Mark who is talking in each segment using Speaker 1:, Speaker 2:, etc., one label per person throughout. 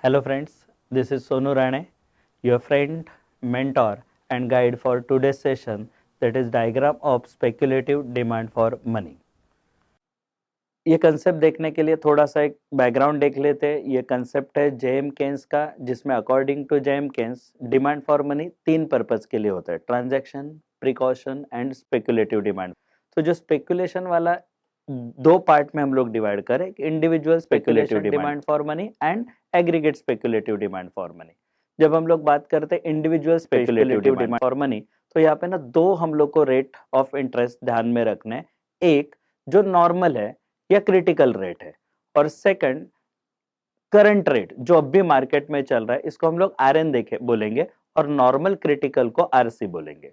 Speaker 1: Hello friends, this is Sonu Rane, your friend, mentor and guide for today's session, that is diagram of speculative demand for money. ये concept देखने के लिए थोड़ा सा एक background देख लेते हैं। ये कंसेप्ट है जेएम केन्स का, जिसमें according to J M Keynes demand for money तीन पर्पस के लिए होता है: transaction, precaution and speculative demand. तो जो स्पेकुलेशन वाला दो पार्ट में हम लोग डिवाइड करें, individual speculative demand for money and aggregate speculative demand for money. जब हम लोग बात करते हैं individual speculative demand for money, तो यहाँ पे ना दो हम लोग को रेट ऑफ इंटरेस्ट ध्यान में रखना है। एक जो नॉर्मल है या क्रिटिकल रेट है, और सेकंड करंट रेट जो अब भी मार्केट में चल रहा है, इसको हम लोग आरएन देखे बोलेंगे और नॉर्मल क्रिटिकल को आरसी बोलेंगे।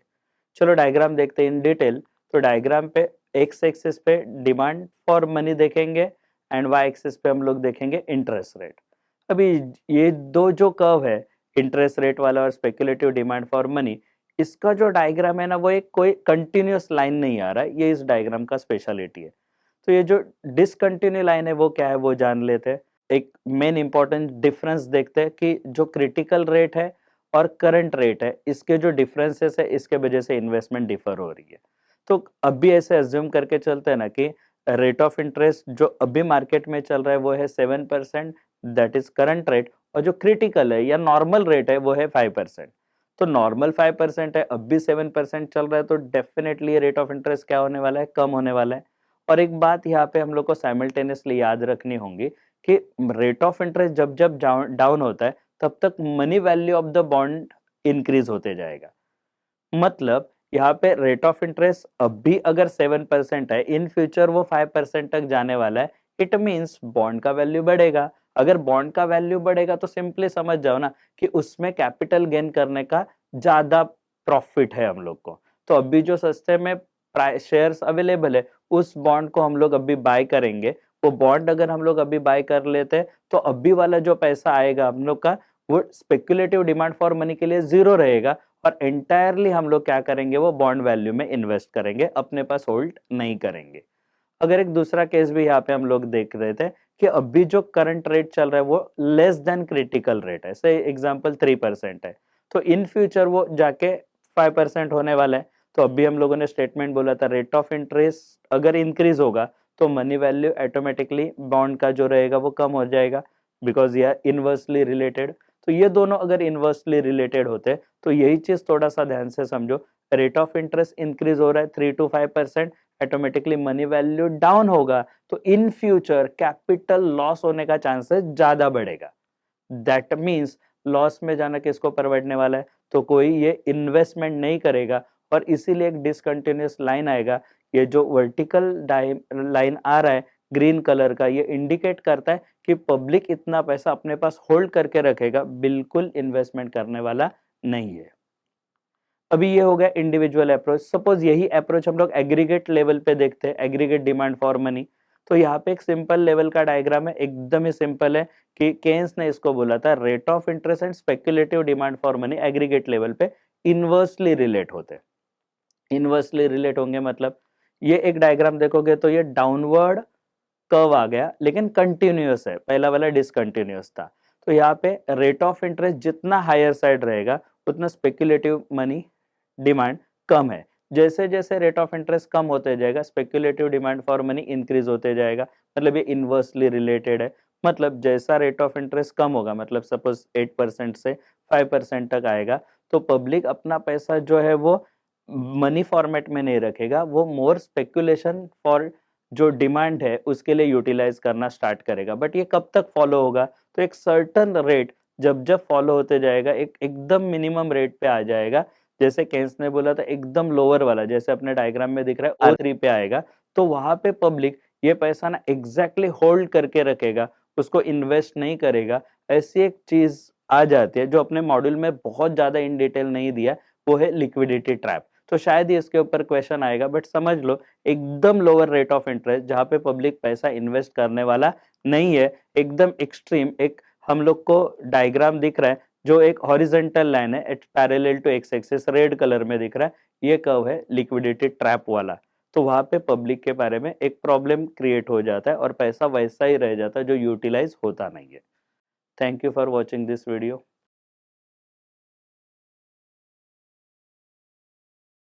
Speaker 1: चलो डायग्राम देखते हैं इन डिटेल। तो डायग्राम पे एक्स एक्सिस पे डिमांड फॉर मनी देखेंगे एंड वाई एक्सिस पे हम लोग देखेंगे इंटरेस्ट रेट। अभी ये दो जो कर्व है, इंटरेस्ट रेट वाला और स्पेकुलेटिव डिमांड फॉर मनी, इसका जो डायग्राम है ना, वो एक कोई कंटिन्यूअस लाइन नहीं आ रहा है। ये इस डायग्राम का स्पेशलिटी है। तो ये जो डिसकंटिन्यू लाइन है वो क्या है, वो जान लेते हैं। एक मेन इंपॉर्टेंट डिफरेंस देखते हैं कि जो क्रिटिकल रेट है और करंट रेट है, इसके जो डिफरेंसेस है, इसके वजह से इन्वेस्टमेंट डिफर हो रही है। तो अभी ऐसे अज्यूम करके चलते हैं ना कि रेट ऑफ इंटरेस्ट जो अभी मार्केट में चल रहा है वो है 7%, दैट इज करंट रेट, और जो क्रिटिकल है या नॉर्मल रेट है वो है 5%। तो नॉर्मल 5% है, अब भी 7% चल रहा है, तो डेफिनेटली रेट ऑफ इंटरेस्ट क्या होने वाला है, कम होने वाला है। और एक बात यहाँ पे हम लोग को साइमल्टेनियसली याद रखनी होगी कि रेट ऑफ इंटरेस्ट जब जब डाउन होता है, तब तक money value of the bond increase होते जाएगा। मतलब यहाँ पे रेट ऑफ इंटरेस्ट अब भी अगर 7% है, इन फ्यूचर वो 5% तक जाने वाला है। इट मीन्स बॉन्ड का वैल्यू बढ़ेगा। अगर बॉन्ड का वैल्यू बढ़ेगा तो सिंपली समझ जाओ ना कि उसमें कैपिटल गेन करने का ज्यादा प्रॉफिट है हम लोग को। तो अभी जो सस्ते में शेयर्स अवेलेबल है, उस बॉन्ड को हम लोग अभी बाय करेंगे। वो बॉन्ड अगर हम लोग अभी बाय कर लेते हैं, तो अभी वाला जो पैसा आएगा हम लोग का, वो स्पेक्युलेटिव डिमांड फॉर मनी के लिए जीरो रहेगा, और एंटायरली हम लोग क्या करेंगे, वो बॉन्ड वैल्यू में इन्वेस्ट करेंगे, अपने पास होल्ड नहीं करेंगे। अगर एक दूसरा केस भी यहाँ पे हम लोग देख रहे थे कि अभी जो करंट रेट चल रहा है वो लेस देन क्रिटिकल रेट है, से एग्जांपल 3% है, तो इन फ्यूचर वो जाके 5% होने वाला है। तो अभी हम लोगों ने स्टेटमेंट बोला था, रेट ऑफ इंटरेस्ट अगर इंक्रीज होगा तो मनी वैल्यू ऑटोमेटिकली बॉन्ड का जो रहेगा वो कम हो जाएगा, बिकॉज ये इनवर्सली रिलेटेड। तो ये दोनों अगर इनवर्सली रिलेटेड होते तो यही चीज थोड़ा सा ध्यान से समझो। रेट ऑफ इंटरेस्ट इंक्रीज हो रहा है 3 to 5%, automatically money value down होगा, तो इन फ्यूचर कैपिटल लॉस होने का चांसेस ज्यादा बढ़ेगा। दैट मीन्स लॉस में जाना किसको परवड़ने वाला है, तो कोई ये इन्वेस्टमेंट नहीं करेगा। और इसीलिए एक डिसकंटिन्यूअस लाइन आएगा। ये जो वर्टिकल लाइन आ रहा है ग्रीन कलर का, ये इंडिकेट करता है कि पब्लिक इतना पैसा अपने पास होल्ड करके रखेगा, बिल्कुल इन्वेस्टमेंट करने वाला नहीं है। अभी ये हो गया इंडिविजुअल अप्रोच। सपोज यही अप्रोच हम लोग एग्रीगेट लेवल पे देखते हैं, एग्रीगेट डिमांड फॉर मनी। तो यहाँ पे एक सिंपल लेवल का डायग्राम है, एकदम ही सिंपल है कि केन्स ने इसको बोला था, rate of interest and speculative demand for money aggregate level पे इनवर्सली रिलेट होते हैं। इनवर्सली रिलेट होंगे मतलब, ये एक डायग्राम देखोगे तो ये डाउनवर्ड कर्व आ गया, लेकिन कंटिन्यूअस है, पहला वाला डिसकंटिन्यूअस था। तो यहाँ पे रेट ऑफ इंटरेस्ट जितना हायर साइड रहेगा, उतना स्पेक्युलेटिव मनी डिमांड कम है। जैसे जैसे रेट ऑफ इंटरेस्ट कम होते जाएगा, speculative demand for money increase होते जाएगा। मतलब ये इनवर्सली रिलेटेड है। मतलब जैसा रेट ऑफ इंटरेस्ट कम होगा, मतलब सपोज 8% से 5% तक आएगा, तो पब्लिक अपना पैसा जो है वो मनी फॉर्मेट में नहीं रखेगा, वो मोर स्पेक्युलेशन फॉर जो डिमांड है उसके लिए यूटिलाइज करना स्टार्ट करेगा। बट ये कब तक फॉलो होगा, तो एक सर्टन रेट जब जब फॉलो होते जाएगा, एक एकदम मिनिमम रेट पे आ जाएगा। जैसे केन्स ने बोला था एकदम लोअर वाला, जैसे अपने डायग्राम में दिख रहा है R3 पे आएगा, तो वहां पे पब्लिक ये पैसा ना एग्जैक्टली होल्ड करके रखेगा, उसको इन्वेस्ट नहीं करेगा। ऐसी एक चीज आ जाती है जो अपने मॉड्यूल में बहुत ज्यादा इन डिटेल नहीं दिया, वो है लिक्विडिटी ट्रैप। तो शायद ही इसके ऊपर क्वेश्चन आएगा, बट समझ लो एकदम लोअर रेट ऑफ इंटरेस्ट जहां पे पब्लिक पैसा इन्वेस्ट करने वाला नहीं है, एकदम एक्सट्रीम एक हम लोग को डायग्राम दिख रहा है, जो एक हॉरिजेंटल लाइन है parallel to X axis, red colour में दिख रहा है, ये कर्व है लिक्विडिटी ट्रैप वाला। तो वहां पे पब्लिक के बारे में एक प्रॉब्लम क्रिएट हो जाता है और पैसा वैसा ही रह जाता है जो यूटिलाइज होता नहीं है। Thank you for watching this video.